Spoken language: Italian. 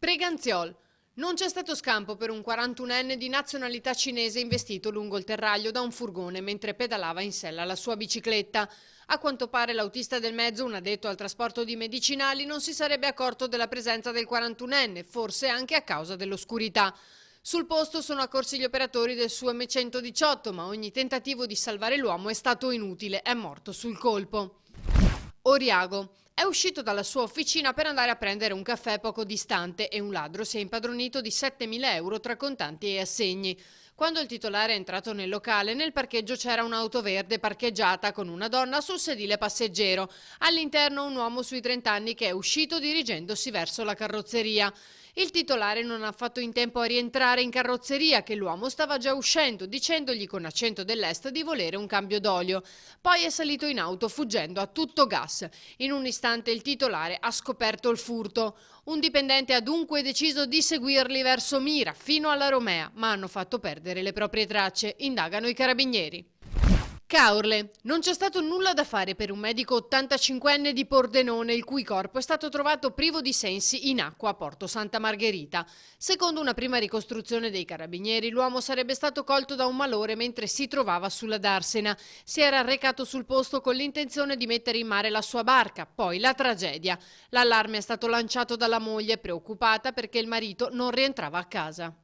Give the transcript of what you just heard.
Preganziol. Non c'è stato scampo per un 41enne di nazionalità cinese investito lungo il terraglio da un furgone mentre pedalava in sella alla sua bicicletta. A quanto pare l'autista del mezzo, un addetto al trasporto di medicinali, non si sarebbe accorto della presenza del 41enne, forse anche a causa dell'oscurità. Sul posto sono accorsi gli operatori del suo M118, ma ogni tentativo di salvare l'uomo è stato inutile, è morto sul colpo. Oriago. È uscito dalla sua officina per andare a prendere un caffè poco distante e un ladro si è impadronito di 7.000 euro tra contanti e assegni. Quando il titolare è entrato nel locale, nel parcheggio c'era un'auto verde parcheggiata con una donna sul sedile passeggero. All'interno un uomo sui 30 anni che è uscito dirigendosi verso la carrozzeria. Il titolare non ha fatto in tempo a rientrare in carrozzeria che l'uomo stava già uscendo, dicendogli con accento dell'est di volere un cambio d'olio. Poi è salito in auto fuggendo a tutto gas. In un istante il titolare ha scoperto il furto. Un dipendente ha dunque deciso di seguirli verso Mira fino alla Romea, ma hanno fatto perdere le proprie tracce. Indagano i carabinieri. Caorle. Non c'è stato nulla da fare per un medico 85enne di Pordenone, il cui corpo è stato trovato privo di sensi in acqua a Porto Santa Margherita. Secondo una prima ricostruzione dei carabinieri, l'uomo sarebbe stato colto da un malore mentre si trovava sulla Darsena. Si era recato sul posto con l'intenzione di mettere in mare la sua barca, poi la tragedia. L'allarme è stato lanciato dalla moglie, preoccupata perché il marito non rientrava a casa.